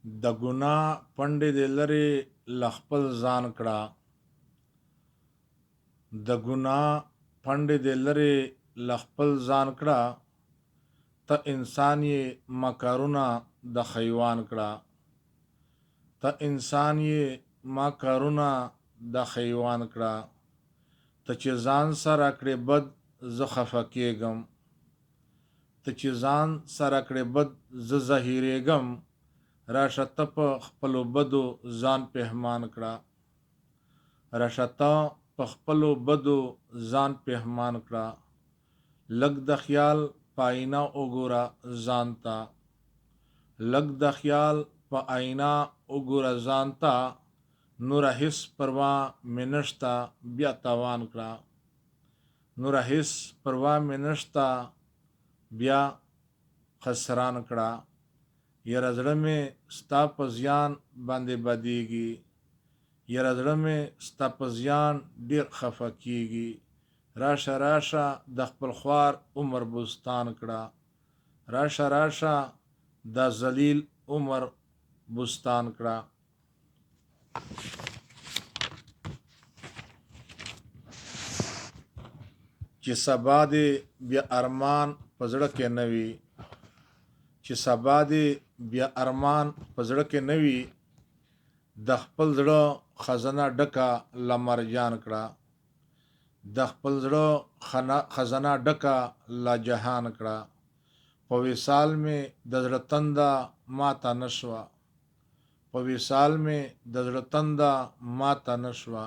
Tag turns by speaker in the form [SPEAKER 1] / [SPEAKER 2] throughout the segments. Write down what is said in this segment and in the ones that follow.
[SPEAKER 1] د ګناه پنډې دې لرې له خپل ځان کړه. د ګناه پنډې دې لرې له خپل ځان کړه. ته انسان یې مکرونه د حیوان کړه. ته انسان یې مکرونه د حیوان کړه. ته چې ځان سره کړې بد زه خفه کېږم. ته چې ځان سره کړې بد زه زهیرېږم. راشه ته په خپلو بدو ځان پښیمان کړه. راشه ته په خپلو بدو ځان پښیمان کړه. لږ د خیال په آینه وګوره ځان ته. لږ د خیال په آینه وګوره ځان ته. نوره هېڅ پروا مې نشته بیا تاوان کړه. نوره هېڅ پروا مې نشته بیا خسران کړه. یاره زړه مې ستا په زیان باندې بدېږي. یاره زړه مې ستا په زیان ډېر خفه کېږي. راشه راشه د خپل خوار عمر بوستان کړه. راشه راشه د ذلیل عمر بوستان کړه. چې سبا دې بیا ارمان په زړه کې نه وي. چې سبا دې بیا ارمان په زړه کې نه وي. د خپل زړه خزانه ډکه له مرجان کړه. د خپل زړه خزانه ډکه له جهان کړه. په وصال مې د زړه تنده ماته نه شوه. په وصال مې د زړه تنده ماته نه شوه.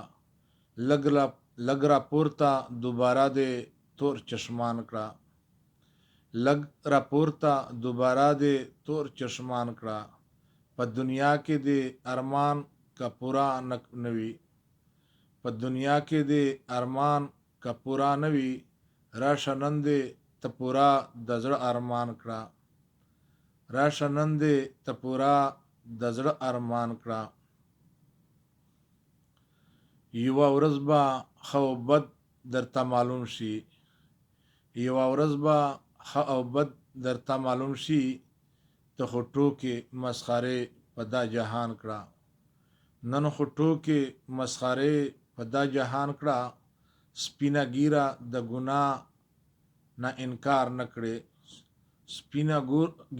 [SPEAKER 1] لږ را پورته دوباره دې تور چشمان کړه. لږ را پورته دوباره دې تور چشمان کړه. په دنیا کې دې ارمان که پورا نه وي. په دنیا کې دې ارمان که پورا نه وي. راشه نن دې ته پورا د زړه ارمان کړه. راشه نن دې ته پورا د زړه ارمان کړه. یوه ورځ به ښه او بد درته معلوم شي. یوه ورځ به ښه او بد درته معلوم شي. ته خو ټوکې مسخرې په دا جهان کړه. نن خو ټوکې مسخرې په دا جهان کړه. سپینه ګیره د ګناه نه انکار نه کړې. سپینه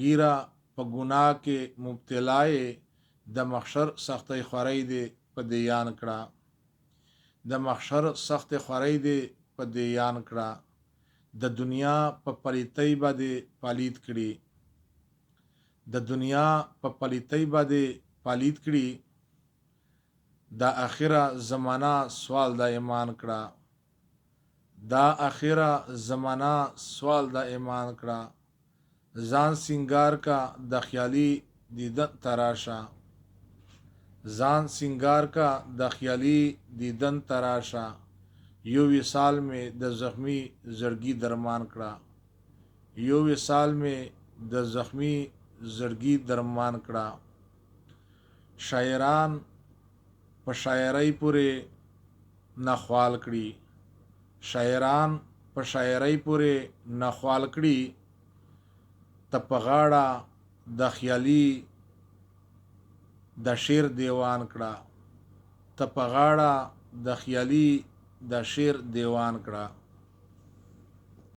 [SPEAKER 1] ګیره په ګناه کې مبتلا یې. د محشر سختۍ خورۍ دې په دې یان کړه. د محشر سختۍ خورۍ دې په دې یان کړه. د دنیا په پلیتۍ به دې پلید کړي. د دنیا په پلیتۍ به دې پلید کړي. دا اخره زمانه سوال د ایمان کړه. دا اخره زمانه سوال د ایمان کړه. ځان سینګار کا د خیالي دیدن تراشه. ځان سینګار کا د خیالي دیدن تراشه. یو وصال مې د زخمی زړګي درمان کړه. یو وصال مې د زخمی زړګي درمان کړه. شاعران په شاعرۍ پورې نخوال کړي. شاعران په شاعرۍ پورې نخوال کړي. ته په غاړه د خیالي د شعر دیوان کړه. ته په غاړه د خیالي د شعر دیوان کړه.